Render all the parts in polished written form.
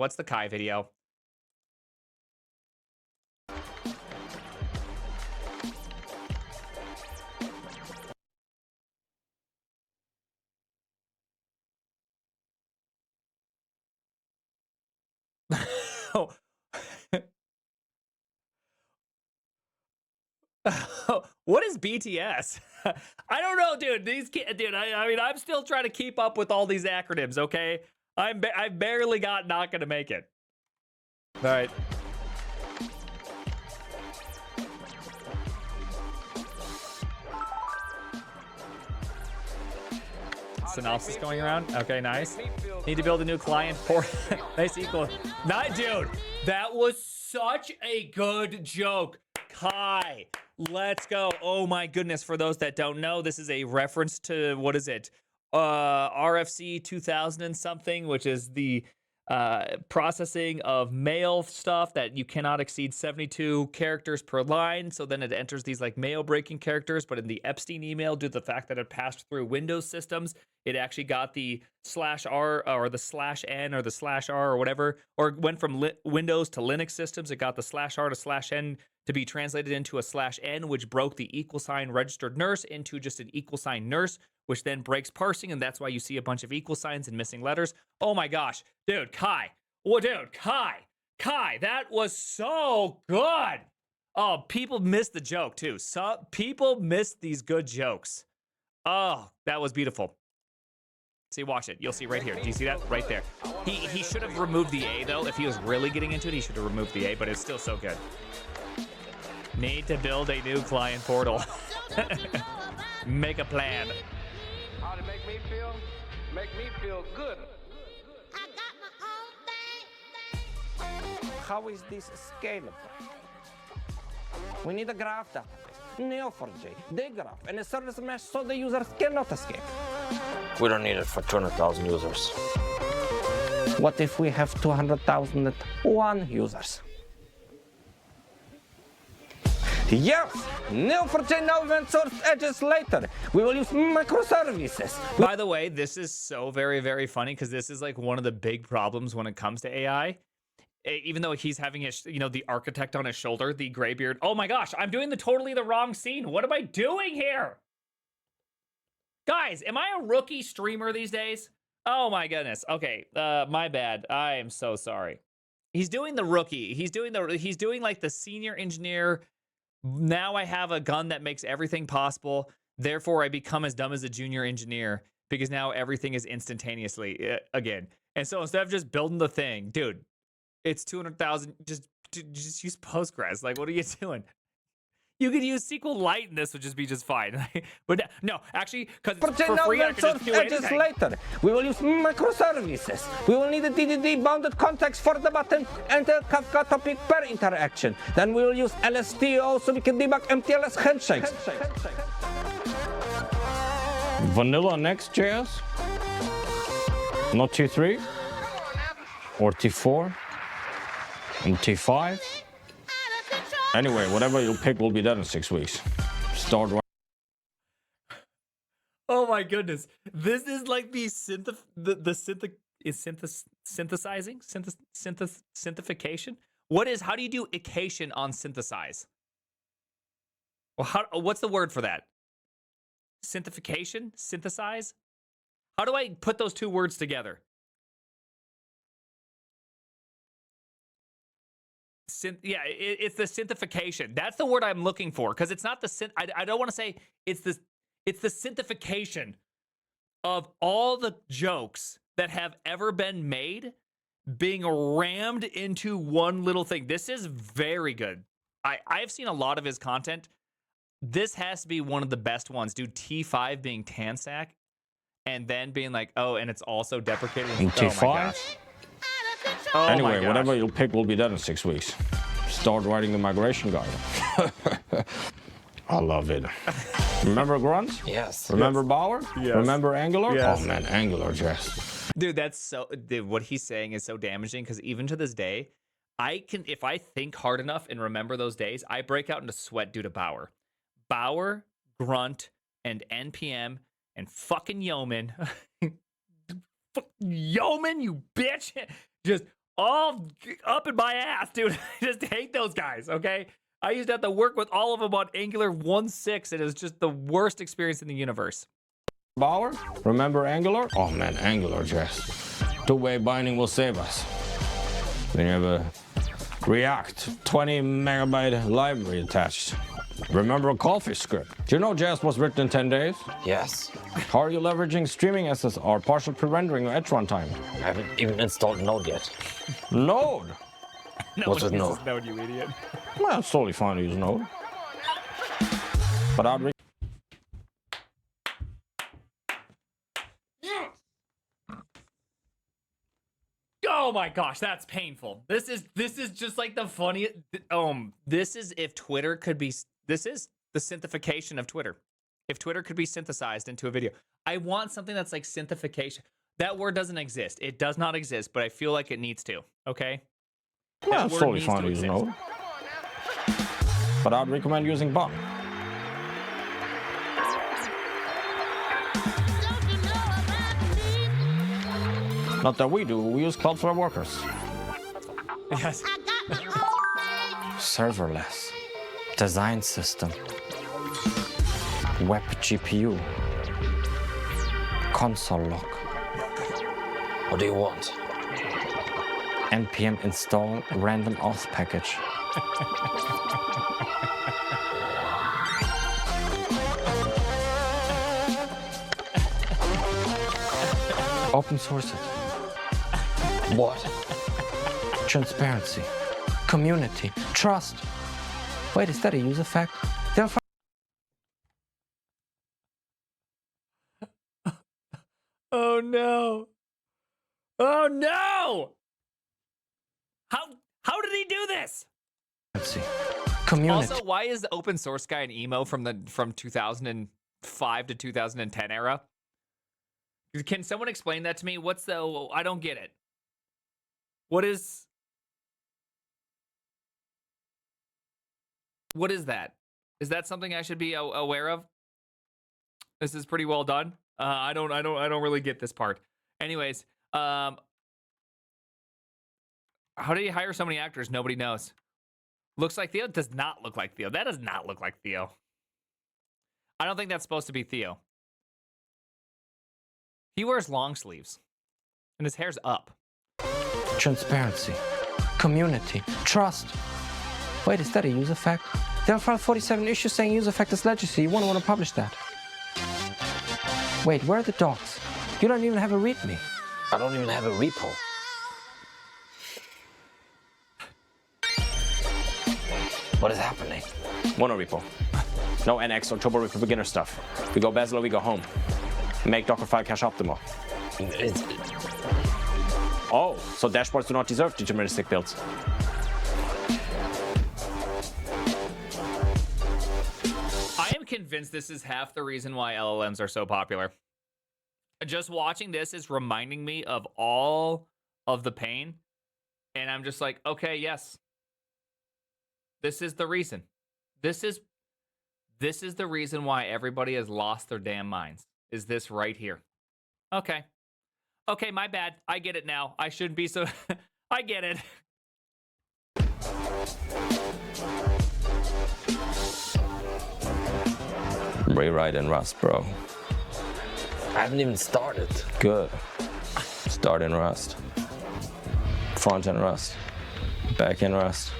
What's the Kai video? Oh. What is BTS? I don't know, dude. Dude, I mean, I'm still trying to keep up with all these acronyms, okay? I barely got not gonna make it. All right. Synopsis going around. Okay, nice. Need to build a new client for nice equal. Not, dude. That was such a good joke. Kai, let's go. Oh my goodness. For those that don't know, this is a reference to, what is it? RFC 2000 and something, which is the processing of mail stuff that you cannot exceed 72 characters per line. So then it enters these like mail breaking characters. But in the Epstein email, due to the fact that it passed through Windows systems, it actually got the /R or the /N or the /R or whatever, or went from Windows to Linux systems. It got the /R to /N to be translated into a /N, which broke the equal sign registered nurse into just an equal sign nurse, which then breaks parsing, and that's why you see a bunch of equal signs and missing letters. Oh my gosh, dude, Kai. Oh, dude, Kai, that was so good. Oh, people missed the joke too. So people missed these good jokes. Oh, that was beautiful. See, watch it. You'll see right here. Do you see that? Right there. He should have removed the A, though. If he was really getting into it, he should have removed the A, but it's still so good. Need to build a new client portal. Make a plan. How to make me feel? Make me feel good. I got my own thing. How is this scalable? We need a graph database, Neo4j, the graph, and a service mesh so the users cannot escape. We don't need it for 200,000 users. What if we have 200,001 users? Yes! Neo4j now event source edges later. We will use microservices. By the way, this is so very, very funny because this is like one of the big problems when it comes to AI. Even though he's having his, the architect on his shoulder, the gray beard. Oh my gosh, I'm doing totally the wrong scene. What am I doing here? Guys, am I a rookie streamer these days? Oh my goodness. Okay, my bad. I am so sorry. He's doing the rookie. He's doing like the senior engineer. Now I have a gun that makes everything possible. Therefore, I become as dumb as a junior engineer because now everything is instantaneously again. And so instead of just building the thing, dude, it's 200,000. Just use Postgres. Like, what are you doing? You could use SQLite and this would just be just fine. But no, actually, because it's for free, I can just do anything. Later. We will use microservices. We will need a DDD bounded context for the button and a Kafka topic per interaction. Then we will use LSTO so we can debug MTLS handshakes. Vanilla Next.js? Not T3? Or T4? And T5? Anyway, whatever you pick will be done in 6 weeks. Start right. Oh my goodness. This is like the synthification? How do you do ication on synthesize? Well, what's the word for that? Synthification? Synthesize? How do I put those two words together? It's the synthification. That's the word I'm looking for because it's not the I don't want to say it's the synthification of all the jokes that have ever been made being rammed into one little thing. This is very good. I've seen a lot of his content. This has to be one of the best ones. Dude, T5 being Tanstack and then being like, oh, and it's also deprecated. T5? Oh my gosh. Oh anyway, whatever you pick will be done in 6 weeks. Start writing the migration guide. I love it. Remember Grunt? Yes. Remember Bower? Yes. Remember Angular? Yes. Oh man, Angular, yes. Dude, what he's saying is so damaging because even to this day, if I think hard enough and remember those days, I break out into sweat due to Bower. Bower, Grunt, and NPM, and fucking Yeoman. Yeoman, you bitch! Just, all up in my ass, dude. I just hate those guys, okay? I used to have to work with all of them on Angular 1.6. It is just the worst experience in the universe. Bauer, remember Angular? Oh man, Angular, Jess. Two-way binding will save us. Then you have a React 20 megabyte library attached. Remember a Coffee script? Do you know Jess was written in 10 days? Yes. How are you leveraging streaming SSR, partial pre-rendering, or edge runtime? I haven't even installed Node yet. Node? What's with Node? Node, you idiot. Well, it's totally fine to use Node. But I'd Oh my gosh, that's painful. This is just like the funniest. This is if Twitter could be. This is the synthefication of Twitter. If Twitter could be synthesized into a video, I want something that's like synthefication. That word doesn't exist. It does not exist, but I feel like it needs to. Okay. well, That it's word totally needs fine to to use exist. Node. But I'd recommend using Bot. Not that we do, we use Cloudflare Workers. Yes. Serverless. Design system. Web GPU. Console log. What do you want? npm install random auth package. Open source it. What? Transparency. Community. Trust. Wait, is that a user fact? They'll find Oh no. Oh no. How did he do this? community. Also, why is the open source guy an emo from 2005 to 2010 era? Can someone explain that to me? What's the? I don't get it. What is that? Is that something I should be aware of? This is pretty well done. I don't really get this part. Anyways, how do you hire so many actors? Nobody knows. Looks like Theo. Does not look like Theo. That does not look like Theo. I don't think that's supposed to be Theo. He wears long sleeves, and his hair's up. Transparency. Community. Trust. Wait, is that a user fact? There are 47 issues saying user fact is legacy. You won't want to publish that. Wait, where are the docs? You don't even have a README. I don't even have a repo. What is happening? Mono repo. No NX or Turbo Repo beginner stuff. We go Bazel or we go home. Make Dockerfile cache optimal. It's, Oh, so dashboards do not deserve deterministic builds. I am convinced this is half the reason why LLMs are so popular. Just watching this is reminding me of all of the pain, and I'm just like, okay, yes. This is the reason. This is the reason why everybody has lost their damn minds. Is this right here? Okay. Okay, my bad. I get it now. I shouldn't be so... I get it. Rewrite in Rust, bro. I haven't even started. Good. Start in Rust. Front end Rust. Back end Rust.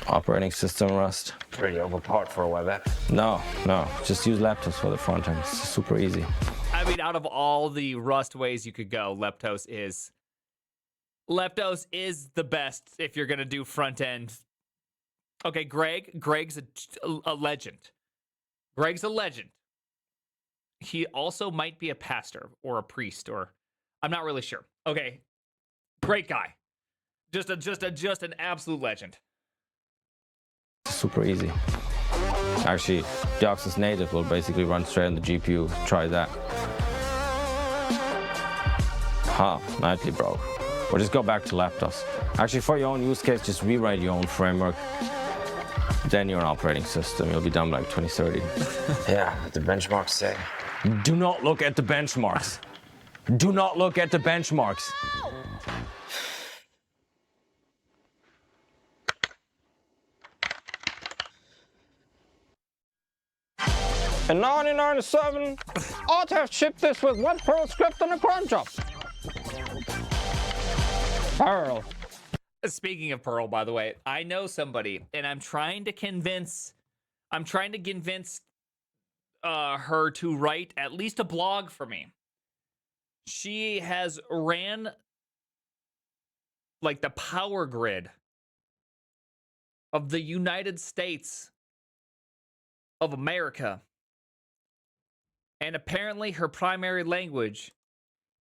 Operating system Rust. Pretty overpowered for a web app. No. Just use Leptos for the front end. It's super easy. I mean, out of all the Rust ways you could go, Leptos is the best if you're gonna do front end. Okay, Greg's a legend. Greg's a legend. He also might be a pastor or a priest, or I'm not really sure. Okay, great guy. Just an absolute legend. Super easy. Actually, Deoxys native will basically run straight on the GPU. Try that. Nightly broke. Or just go back to Leptos. Actually, for your own use case, just rewrite your own framework. Then your operating system. You'll be done by like 2030. Yeah, the benchmarks say. Do not look at the benchmarks. Do not look at the benchmarks. In 1997, ought to have shipped this with one Perl script and a cron job. Perl. Speaking of Pearl, by the way, I know somebody, and I'm trying to convince her to write at least a blog for me. She has ran like the power grid of the United States of America. And apparently her primary language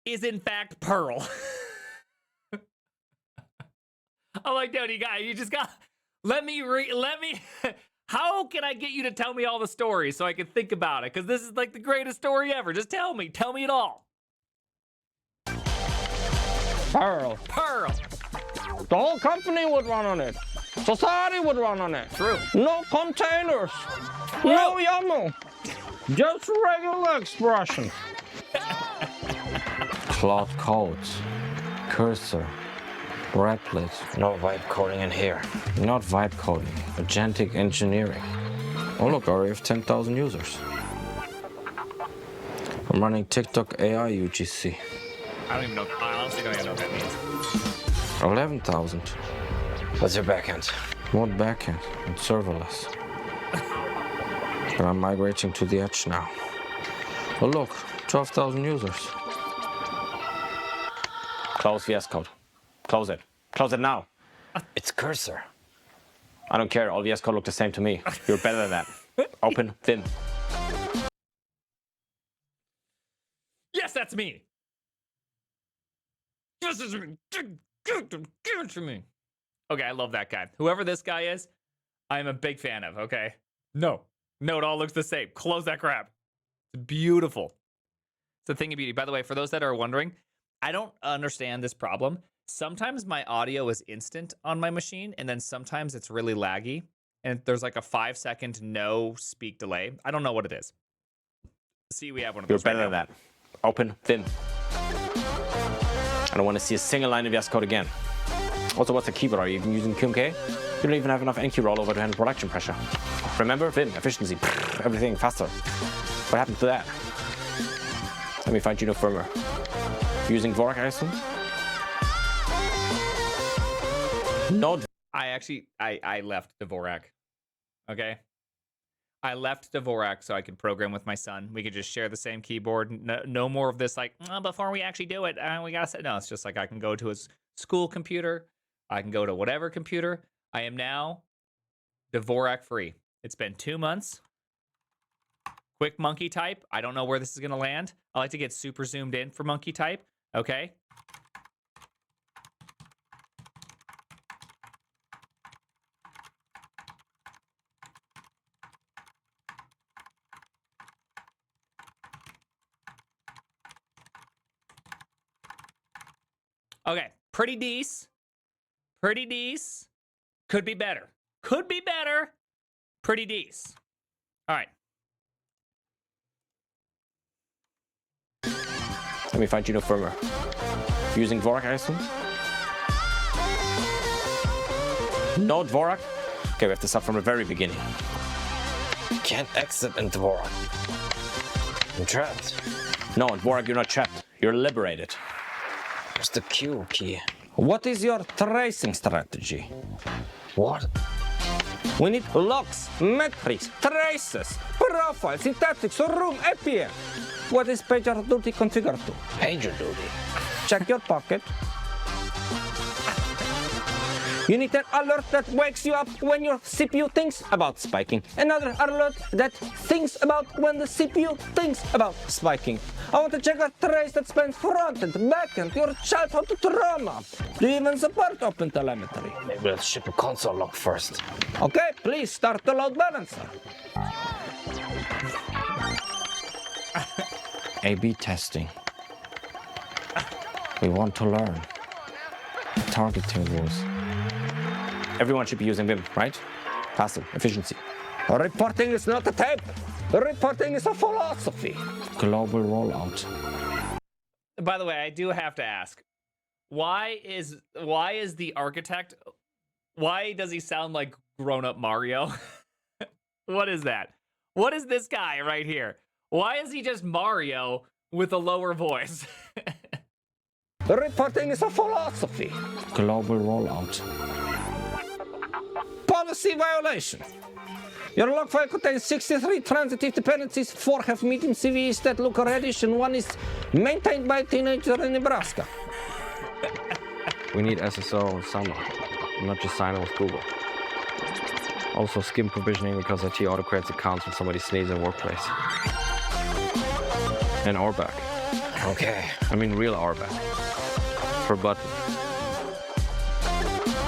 is in fact Perl. I'm like, dude, you just got, let me, how can I get you to tell me all the stories so I can think about it? Because this is like the greatest story ever. Just tell me it all. Perl. The whole company would run on it. Society would run on it. True. No containers. No YAML. Just regular expression. Cloud codes. Cursor. Replit. No vibe coding in here. Not vibe coding. Agentic engineering. Oh look, I already have 10,000 users. I'm running TikTok AI UGC. I honestly don't even know what that means. 11,000. What's your backend? What backend? It's serverless. But I'm migrating to the edge now. Oh look, 12,000 users. Close VS Code. Close it. Close it now. It's Cursor. I don't care. All VS Code look the same to me. You're better than that. Open Vim. Yes, that's me. This is me. Give it to me. Okay, I love that guy. Whoever this guy is, I'm a big fan of, okay? No, it all looks the same. Close that crap. It's beautiful. It's a thing of beauty. By the way, for those that are wondering, I don't understand this problem. Sometimes my audio is instant on my machine, and then sometimes it's really laggy, and there's like a 5-second no speak delay. I don't know what it is. See, we have one of those. You're better than that. Open Vim. I don't want to see a single line of VS Code again. Also, what's the keyboard? Are you even using QMK? You don't even have enough NQ rollover to handle production pressure. Remember? Vim, efficiency, everything faster. What happened to that? Let me find you no firmware. Using Dvorak, I assume? No. I left Dvorak. Okay? I left Dvorak so I could program with my son. We could just share the same keyboard. No more of this, like, before we actually do it, we gotta say. No, it's just like I can go to his school computer. I can go to whatever computer. I am now Dvorak free. It's been 2 months. Quick monkey type. I don't know where this is gonna land. I like to get super zoomed in for monkey type. Okay. Okay, pretty decent. Pretty decent. Could be better. Could be better. Pretty decent. All right. Let me find you no firmware. Using Dvorak, I assume? No Dvorak? Okay, we have to start from the very beginning. Can't exit in Dvorak. I'm trapped. No, Dvorak, you're not trapped. You're liberated. Where's the Q key? What is your tracing strategy? What? We need logs, metrics, traces, profiles, syntactics, room, APM. What is PagerDuty configured to? PagerDuty. Check your pocket. You need an alert that wakes you up when your CPU thinks about spiking. Another alert that thinks about when the CPU thinks about spiking. I want to check a trace that spans front-end, back-end, your childhood trauma. Do you even support OpenTelemetry? Maybe let's ship a console log first. Okay, please start the load balancer. A/B testing. We want to learn. Targeting rules. Everyone should be using Vim, right? Faster, efficiency. Reporting is not a tape. Reporting is a philosophy. Global rollout. By the way, I do have to ask, why is the architect, why does he sound like grown-up Mario? What is that? What is this guy right here? Why is he just Mario with a lower voice? Reporting is a philosophy. Global rollout. Policy violation. Your log file contains 63 transitive dependencies. 4 have medium CVEs that look reddish, and 1 is maintained by a teenager in Nebraska. We need SSO summer, not just sign it with Google. Also skim provisioning because IT auto creates accounts when somebody sneezes in workplace. And RBAC. Okay. I mean real RBAC. Per button.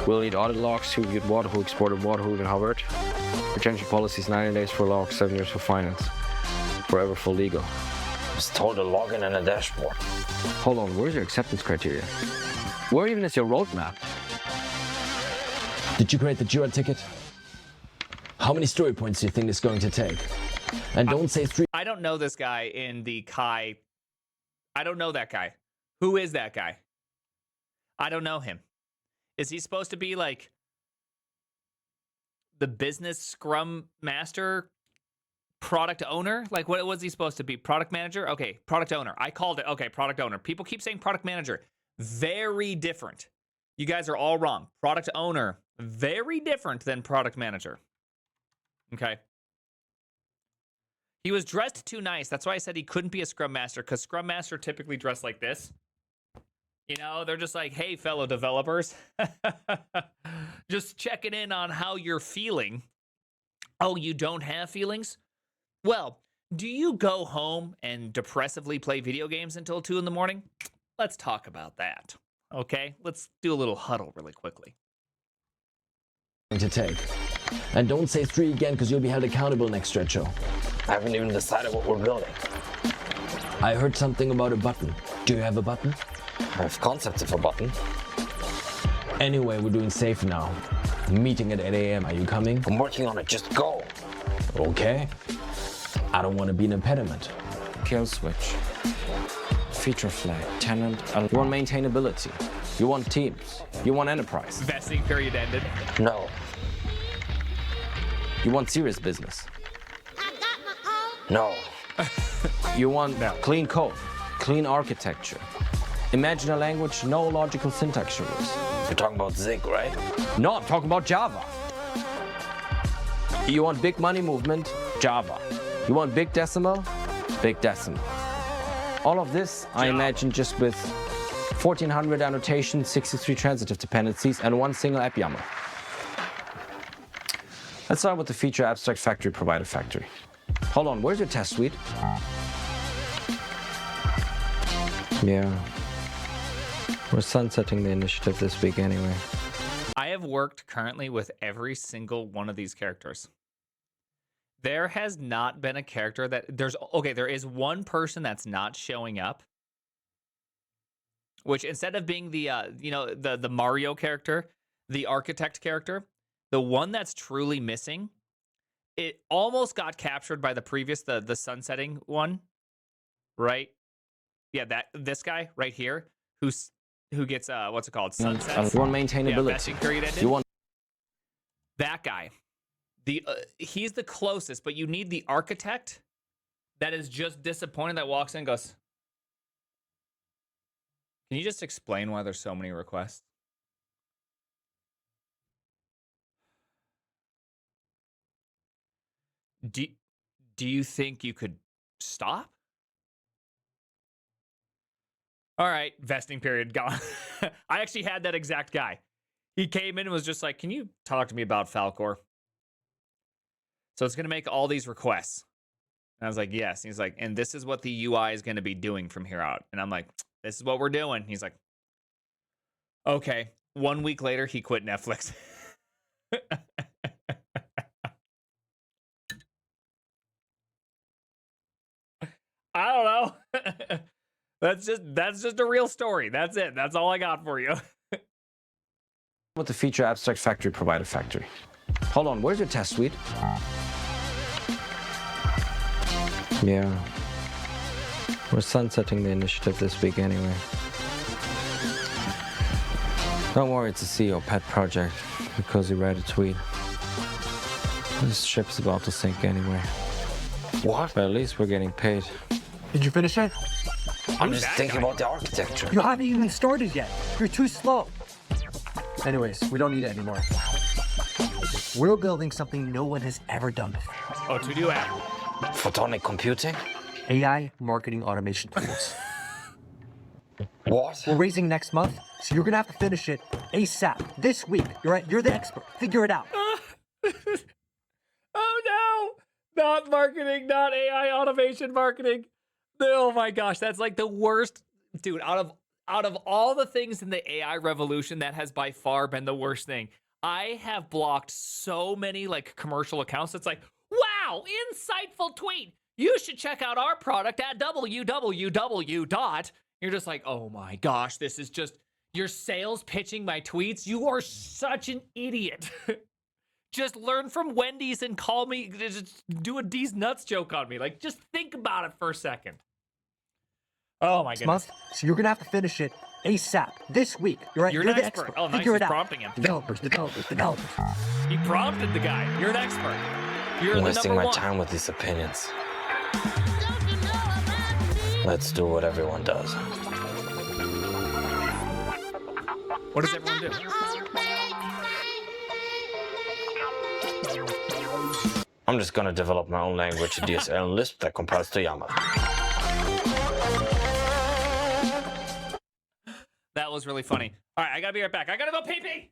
We'll need audit logs, who viewed what, who exported what, who even hovered. Retention policies, 90 days for logs, 7 years for finance. Forever for legal. Just told a login and a dashboard. Hold on, where's your acceptance criteria? Where even is your roadmap? Did you create the Jira ticket? How many story points do you think it's going to take? And don't say 3. I don't know this guy in the Kai. I don't know that guy. Who is that guy? I don't know him. Is he supposed to be like the business scrum master, product owner? Like, what was he supposed to be? Product manager? Okay, product owner. I called it. Okay, product owner. People keep saying product manager. Very different. You guys are all wrong. Product owner, very different than product manager. Okay. He was dressed too nice. That's why I said he couldn't be a scrum master, because scrum master typically dress like this. You know, they're just like, hey, fellow developers, just checking in on how you're feeling. Oh, you don't have feelings? Well, do you go home and depressively play video games until 2 in the morning? Let's talk about that. Okay, let's do a little huddle really quickly. To take. And don't say 3 again, because you'll be held accountable next retro. I haven't even decided what we're building. I heard something about a button. Do you have a button? I have concepts of a button. Anyway, we're doing safe now. Meeting at 8 a.m. Are you coming? I'm working on it, just go. Okay. I don't want to be an impediment. Kill switch. Feature flag. Tenant. You want maintainability. You want teams. You want enterprise. Vesting period ended. No. You want serious business. No. You want clean code, clean architecture. Imagine a language, no logical syntax rules. You're talking about Zig, right? No, I'm talking about Java. You want big money movement? Java. You want big decimal? Big decimal. All of this, I imagine, just with 1400 annotations, 63 transitive dependencies, and 1 single app YAML. Let's start with the feature abstract factory provider factory. Hold on, where's your test suite? Yeah. We're sunsetting the initiative this week anyway. I have worked currently with every single one of these characters. There has not been a character that there is one person that's not showing up, which instead of being the the Mario character, the architect character, the one that's truly missing, it almost got captured by the previous, the sunsetting one, right? Yeah, this guy right here who gets what's it called? Sunsets. You want maintainability. Yeah, vesting period ended. You want that guy. He's the closest, but you need the architect that is just disappointed that walks in and goes, can you just explain why there's so many requests? Do you think you could stop? All right, vesting period gone. I actually had that exact guy. He came in and was just like, can you talk to me about Falcor? So it's going to make all these requests. And I was like, yes. And he's like, and this is what the UI is going to be doing from here out. And I'm like, this is what we're doing. He's like, okay. 1 week later, he quit Netflix. I don't know. That's just a real story. That's it. That's all I got for you. with the feature abstract factory provider factory. Hold on, where's your test suite? Yeah. We're sunsetting the initiative this week anyway. Don't worry, it's a CEO pet project because he read a tweet. This ship's about to sink anyway. What? But at least we're getting paid. Did you finish it? I'm just thinking about the architecture. You haven't even started yet. You're too slow. Anyways, we don't need it anymore. We're building something no one has ever done before. Oh, to do it. Photonic computing? AI marketing automation tools. What? We're raising next month, so you're gonna have to finish it ASAP. This week. You're the expert. Figure it out. Oh no! Not marketing, not AI automation marketing. Oh my gosh, that's like the worst, dude. Out of all the things in the AI revolution, that has by far been the worst thing. I have blocked so many like commercial accounts. It's like, wow, insightful tweet. You should check out our product at www. You're just like, oh my gosh, this is just your sales pitching my tweets. You are such an idiot. Just learn from Wendy's and call me, just do a D's nuts joke on me. Like, just think about it for a second. Oh my goodness. Month, so you're gonna have to finish it ASAP. This week. You're You're an the expert. expert. Oh, nice. Figure He's it out. prompting him. Developers. He prompted the guy. You're an expert. You're I'm the wasting number my one. time with these opinions. Let's do what everyone does. What does everyone do? I'm just gonna develop my own language in DSL and Lisp that compiles to YAML. That was really funny. All right, I gotta be right back. I gotta go pee-pee.